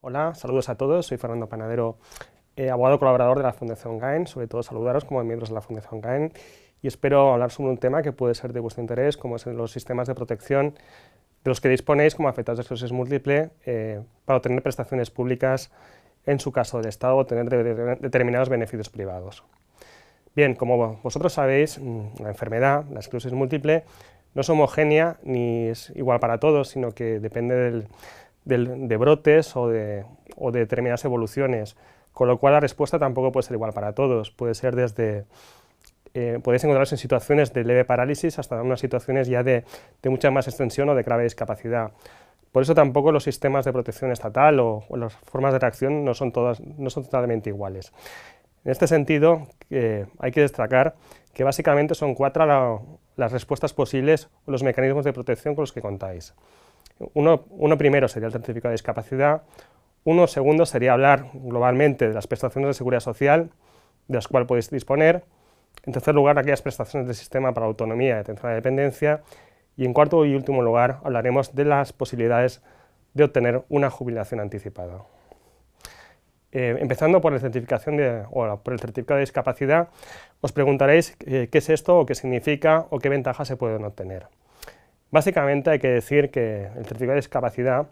Hola, saludos a todos, soy Fernando Panadero, abogado colaborador de la Fundación GAEN, sobre todo saludaros como miembros de la Fundación GAEN y espero hablar sobre un tema que puede ser de vuestro interés, como son los sistemas de protección de los que disponéis como afectados de esclerosis múltiple para obtener prestaciones públicas en su caso del Estado o obtener determinados beneficios privados. Bien, como vosotros sabéis, la enfermedad, la esclerosis múltiple, no es homogénea ni es igual para todos, sino que depende de brotes o de determinadas evoluciones, con lo cual la respuesta tampoco puede ser igual para todos. Puede ser podéis encontraros en situaciones de leve parálisis hasta unas situaciones ya de mucha más extensión o de grave discapacidad. Por eso tampoco los sistemas de protección estatal o las formas de reacción no son totalmente iguales. En este sentido, hay que destacar que básicamente son 4 las respuestas posibles o los mecanismos de protección con los que contáis. Uno primero sería el certificado de discapacidad, uno segundo sería hablar globalmente de las prestaciones de seguridad social de las cuales podéis disponer, en tercer lugar aquellas prestaciones del sistema para autonomía y atención a la dependencia, y en cuarto y último lugar hablaremos de las posibilidades de obtener una jubilación anticipada. Empezando por la certificación por el certificado de discapacidad, os preguntaréis qué es esto o qué significa o qué ventajas se pueden obtener. Básicamente hay que decir que el certificado de discapacidad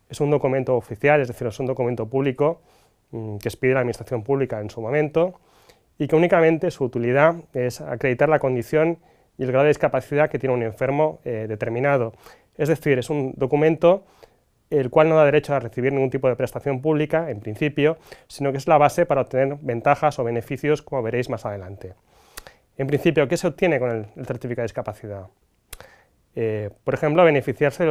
es un documento oficial, es decir, es un documento público que expide la administración pública en su momento y que únicamente su utilidad es acreditar la condición y el grado de discapacidad que tiene un enfermo determinado. Es decir, es un documento el cual no da derecho a recibir ningún tipo de prestación pública, en principio, sino que es la base para obtener ventajas o beneficios, como veréis más adelante. En principio, ¿qué se obtiene con el certificado de discapacidad? Por ejemplo, beneficiarse de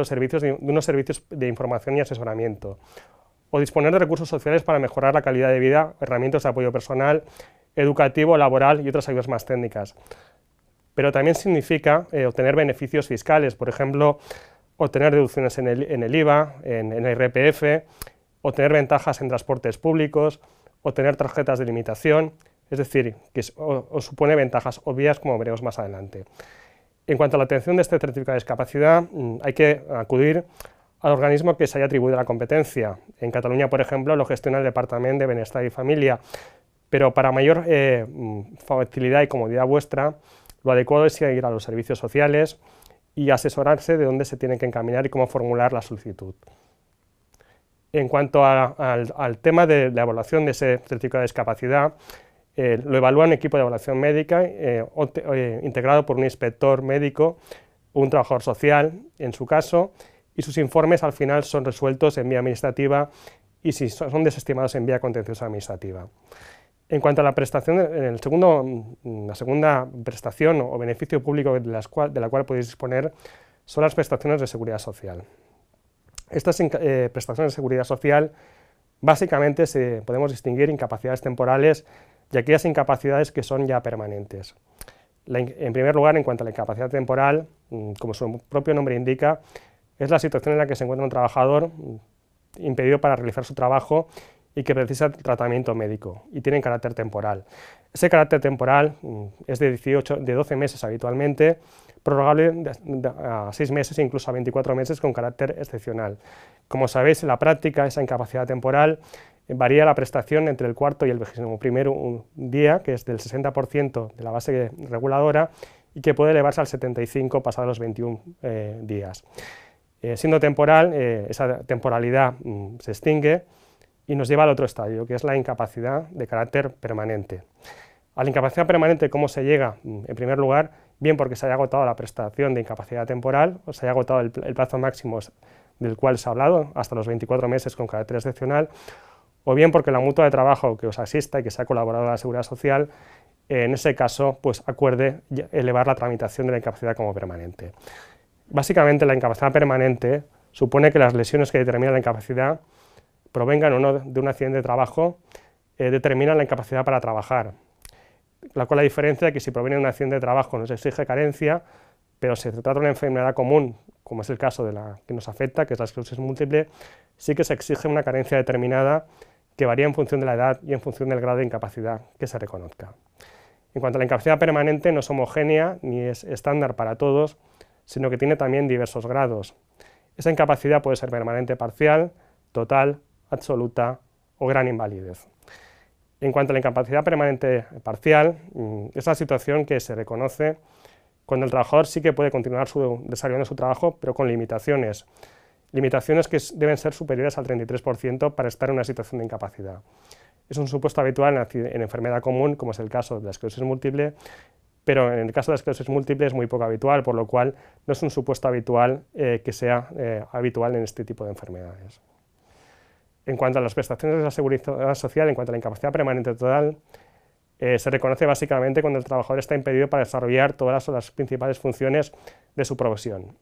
unos servicios de información y asesoramiento, o disponer de recursos sociales para mejorar la calidad de vida, herramientas de apoyo personal, educativo, laboral y otras ayudas más técnicas. Pero también significa obtener beneficios fiscales, por ejemplo, obtener deducciones en el IVA, en el IRPF, obtener ventajas en transportes públicos, obtener tarjetas de limitación, es decir, que os supone ventajas obvias, como veremos más adelante. En cuanto a la obtención de este certificado de discapacidad, hay que acudir al organismo que se haya atribuido la competencia. En Cataluña, por ejemplo, lo gestiona el Departamento de Bienestar y Familia, pero para mayor facilidad y comodidad vuestra, lo adecuado es ir a los servicios sociales y asesorarse de dónde se tiene que encaminar y cómo formular la solicitud. En cuanto al tema de la evaluación de ese certificado de discapacidad, lo evalúa un equipo de evaluación médica integrado por un inspector médico o un trabajador social, en su caso, y sus informes al final son resueltos en vía administrativa y si son desestimados en vía contenciosa administrativa. En cuanto a la prestación, la segunda prestación o beneficio público de la cual podéis disponer son las prestaciones de seguridad social. Estas prestaciones de seguridad social básicamente podemos distinguir incapacidades temporales y aquellas incapacidades que son ya permanentes. En primer lugar, en cuanto a la incapacidad temporal, como su propio nombre indica, es la situación en la que se encuentra un trabajador impedido para realizar su trabajo y que precisa tratamiento médico y tiene carácter temporal. Ese carácter temporal es de 12 meses habitualmente, prorrogable a 6 meses e incluso a 24 meses con carácter excepcional. Como sabéis, en la práctica esa incapacidad temporal varía la prestación entre el cuarto y el 21º día, que es del 60% de la base reguladora y que puede elevarse al 75% pasados los 21 días. Siendo temporal, esa temporalidad se extingue y nos lleva al otro estadio, que es la incapacidad de carácter permanente. A la incapacidad permanente, ¿cómo se llega? En primer lugar, bien porque se haya agotado la prestación de incapacidad temporal, o se haya agotado el plazo máximo del cual se ha hablado, hasta los 24 meses con carácter excepcional, o bien porque la mutua de trabajo que os asista y que se ha colaborado a la Seguridad Social, en ese caso, pues acuerde elevar la tramitación de la incapacidad como permanente. Básicamente, la incapacidad permanente supone que las lesiones que determinan la incapacidad provengan o no de un accidente de trabajo, determinan la incapacidad para trabajar. La diferencia es que si proviene de un accidente de trabajo no se exige carencia, pero si se trata de una enfermedad común, como es el caso de la que nos afecta, que es la esclerosis múltiple, sí que se exige una carencia determinada que varía en función de la edad y en función del grado de incapacidad que se reconozca. En cuanto a la incapacidad permanente, no es homogénea ni es estándar para todos, sino que tiene también diversos grados. Esa incapacidad puede ser permanente parcial, total absoluta o gran invalidez. En cuanto a la incapacidad permanente parcial, es la situación que se reconoce cuando el trabajador sí que puede continuar desarrollando su trabajo, pero con limitaciones que deben ser superiores al 33% para estar en una situación de incapacidad. Es un supuesto habitual en enfermedad común, como es el caso de la esclerosis múltiple, pero en el caso de la esclerosis múltiple es muy poco habitual, por lo cual no es un supuesto habitual que sea habitual en este tipo de enfermedades. En cuanto a las prestaciones de la seguridad social, en cuanto a la incapacidad permanente total, se reconoce básicamente cuando el trabajador está impedido para desarrollar todas las principales funciones de su profesión,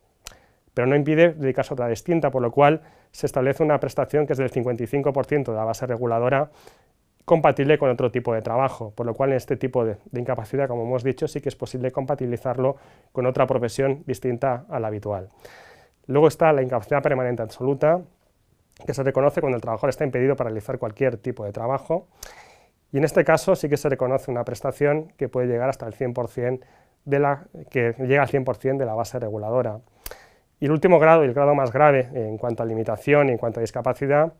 pero no impide dedicarse a otra distinta, por lo cual se establece una prestación que es del 55% de la base reguladora, compatible con otro tipo de trabajo, por lo cual en este tipo de incapacidad, como hemos dicho, sí que es posible compatibilizarlo con otra profesión distinta a la habitual. Luego está la incapacidad permanente absoluta, que se reconoce cuando el trabajador está impedido para realizar cualquier tipo de trabajo, y en este caso sí que se reconoce una prestación que puede llegar hasta el 100% que llega al 100% de la base reguladora. Y el último grado, y el grado más grave en cuanto a limitación y en cuanto a discapacidad,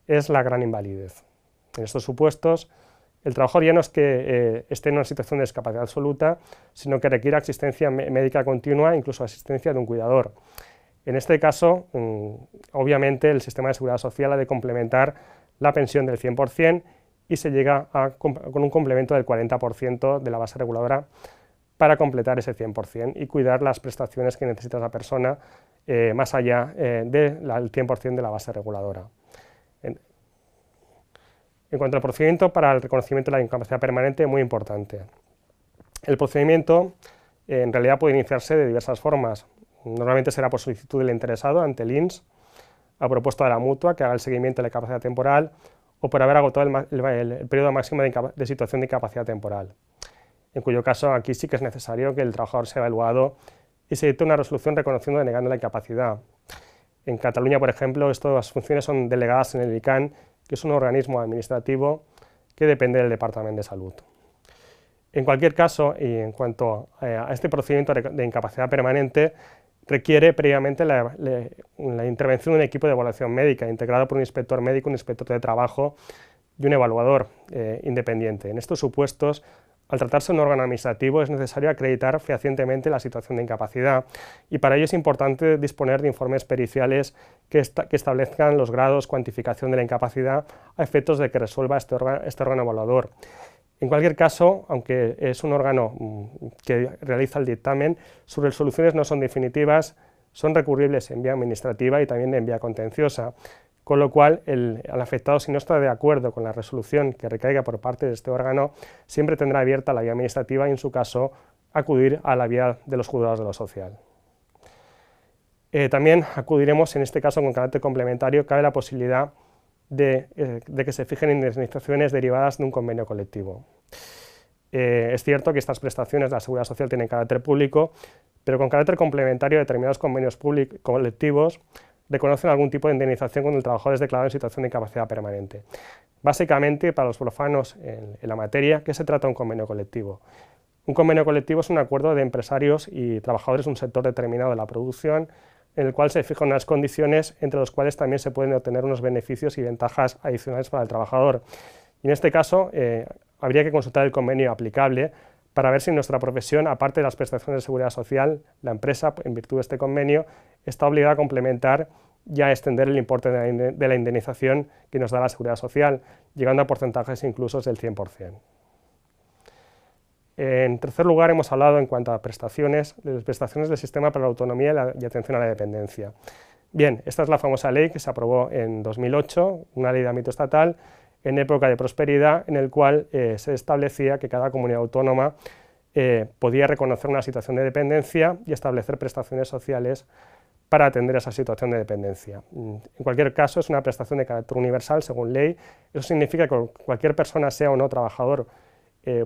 es la gran invalidez. En estos supuestos, el trabajador ya no es que esté en una situación de discapacidad absoluta, sino que requiere asistencia médica continua, incluso asistencia de un cuidador. En este caso, obviamente, el sistema de seguridad social ha de complementar la pensión del 100% y se llega con un complemento del 40% de la base reguladora para completar ese 100% y cuidar las prestaciones que necesita esa persona más allá del 100% de la base reguladora. En cuanto al procedimiento para el reconocimiento de la incapacidad permanente, muy importante. El procedimiento en realidad puede iniciarse de diversas formas. Normalmente será por solicitud del interesado ante el INS, a propuesta de la mutua que haga el seguimiento de la incapacidad temporal o por haber agotado el periodo máximo de situación de incapacidad temporal, en cuyo caso aquí sí que es necesario que el trabajador sea evaluado y se dicte una resolución reconociendo o denegando la incapacidad. En Cataluña, por ejemplo, estas funciones son delegadas en el ICANN, que es un organismo administrativo que depende del Departamento de Salud. En cualquier caso, y en cuanto a este procedimiento de incapacidad permanente, requiere previamente la intervención de un equipo de evaluación médica, integrado por un inspector médico, un inspector de trabajo y un evaluador independiente. En estos supuestos, al tratarse de un órgano administrativo, es necesario acreditar fehacientemente la situación de incapacidad y para ello es importante disponer de informes periciales que establezcan los grados, cuantificación de la incapacidad a efectos de que resuelva este órgano evaluador. En cualquier caso, aunque es un órgano que realiza el dictamen, sus resoluciones no son definitivas, son recurribles en vía administrativa y también en vía contenciosa, con lo cual al afectado, si no está de acuerdo con la resolución que recaiga por parte de este órgano, siempre tendrá abierta la vía administrativa y, en su caso, acudir a la vía de los juzgados de lo social. También acudiremos, en este caso con carácter complementario, cabe la posibilidad de que se fijen indemnizaciones derivadas de un convenio colectivo. Es cierto que estas prestaciones de la Seguridad Social tienen carácter público, pero con carácter complementario determinados convenios colectivos reconocen algún tipo de indemnización cuando el trabajador es declarado en situación de incapacidad permanente. Básicamente, para los profanos en la materia, ¿qué se trata de un convenio colectivo? Un convenio colectivo es un acuerdo de empresarios y trabajadores de un sector determinado de la producción, en el cual se fijan unas condiciones entre las cuales también se pueden obtener unos beneficios y ventajas adicionales para el trabajador. Y en este caso, habría que consultar el convenio aplicable para ver si nuestra profesión, aparte de las prestaciones de seguridad social, la empresa, en virtud de este convenio, está obligada a complementar y a extender el importe de la indemnización que nos da la seguridad social, llegando a porcentajes incluso del 100%. En tercer lugar, hemos hablado en cuanto a prestaciones, de las prestaciones del sistema para la autonomía y atención a la dependencia. Bien, esta es la famosa ley que se aprobó en 2008, una ley de ámbito estatal, en época de prosperidad, en el cual se establecía que cada comunidad autónoma podía reconocer una situación de dependencia y establecer prestaciones sociales para atender esa situación de dependencia. En cualquier caso, es una prestación de carácter universal, según ley. Eso significa que cualquier persona, sea o no trabajador,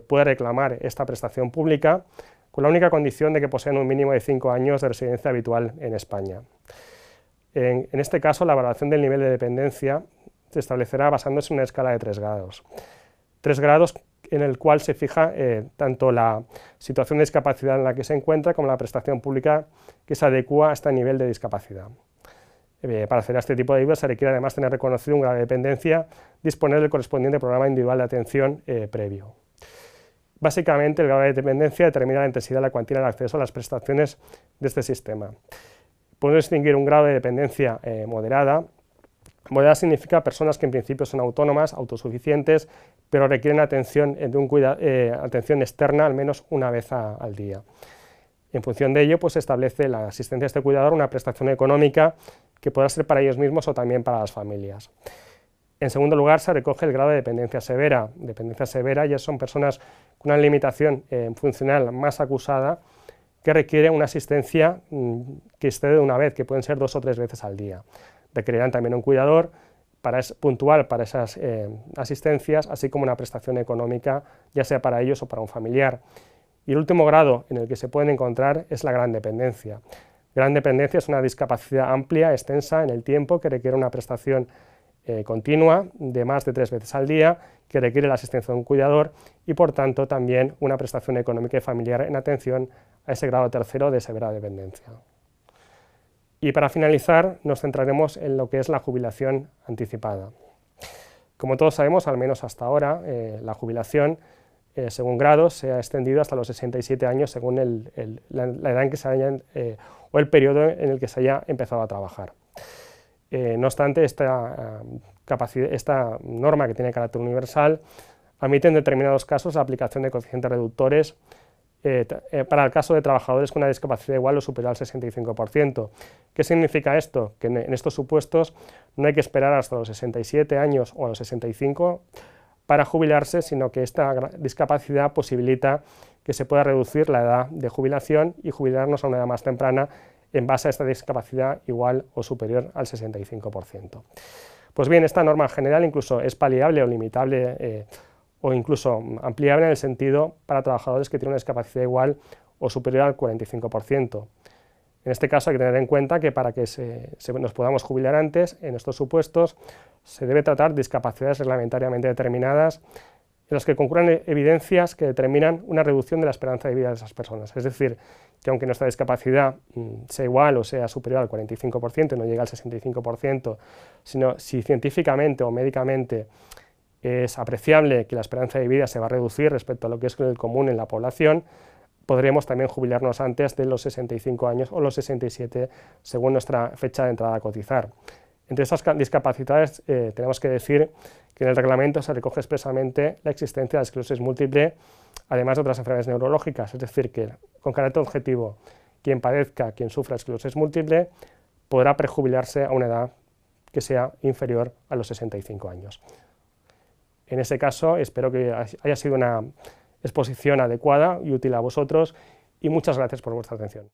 puede reclamar esta prestación pública, con la única condición de que posean un mínimo de 5 años de residencia habitual en España. En este caso, la valoración del nivel de dependencia se establecerá basándose en una escala de 3 grados. 3 grados en el cual se fija tanto la situación de discapacidad en la que se encuentra como la prestación pública que se adecúa a este nivel de discapacidad. Para acceder a este tipo de ayudas se requiere además tener reconocido un grado de dependencia, disponer del correspondiente programa individual de atención previo. Básicamente, el grado de dependencia determina la intensidad de la cuantía del acceso a las prestaciones de este sistema. Podemos distinguir un grado de dependencia moderada. Moderada significa personas que en principio son autónomas, autosuficientes, pero requieren atención, atención externa al menos una vez al día. En función de ello, pues se establece la asistencia de este cuidador una prestación económica que podrá ser para ellos mismos o también para las familias. En segundo lugar, se recoge el grado de dependencia severa. Dependencia severa ya son personas con una limitación funcional más acusada que requieren una asistencia que esté de una vez, que pueden ser 2 o 3 veces al día. Requerirán también un cuidador puntual para esas asistencias, así como una prestación económica, ya sea para ellos o para un familiar. Y el último grado en el que se pueden encontrar es la gran dependencia. Gran dependencia es una discapacidad amplia, extensa en el tiempo, que requiere una prestación continua de más de 3 veces al día, que requiere la asistencia de un cuidador y por tanto también una prestación económica y familiar en atención a ese grado tercero de severa dependencia. Y para finalizar nos centraremos en lo que es la jubilación anticipada. Como todos sabemos, al menos hasta ahora, la jubilación según grados se ha extendido hasta los 67 años según la edad en que se hayan, o el periodo en el que se haya empezado a trabajar. No obstante, esta norma, que tiene carácter universal, admite en determinados casos la aplicación de coeficientes reductores para el caso de trabajadores con una discapacidad igual o superior al 65%. ¿Qué significa esto? Que en estos supuestos no hay que esperar hasta los 67 años o a los 65 para jubilarse, sino que esta discapacidad posibilita que se pueda reducir la edad de jubilación y jubilarnos a una edad más temprana en base a esta discapacidad igual o superior al 65%. Pues bien, esta norma general incluso es paliable o limitable o incluso ampliable en el sentido para trabajadores que tienen una discapacidad igual o superior al 45%. En este caso hay que tener en cuenta que para que nos podamos jubilar antes, en estos supuestos, se debe tratar discapacidades reglamentariamente determinadas en las que concurran evidencias que determinan una reducción de la esperanza de vida de esas personas. Es decir, que aunque nuestra discapacidad sea igual o sea superior al 45% y no llega al 65%, sino si científicamente o médicamente es apreciable que la esperanza de vida se va a reducir respecto a lo que es el común en la población, podremos también jubilarnos antes de los 65 años o los 67 según nuestra fecha de entrada a cotizar. Entre estas discapacidades tenemos que decir que en el reglamento se recoge expresamente la existencia de esclerosis múltiple, además de otras enfermedades neurológicas, es decir, que con carácter objetivo quien sufra esclerosis múltiple podrá prejubilarse a una edad que sea inferior a los 65 años. En ese caso, espero que haya sido una exposición adecuada y útil a vosotros y muchas gracias por vuestra atención.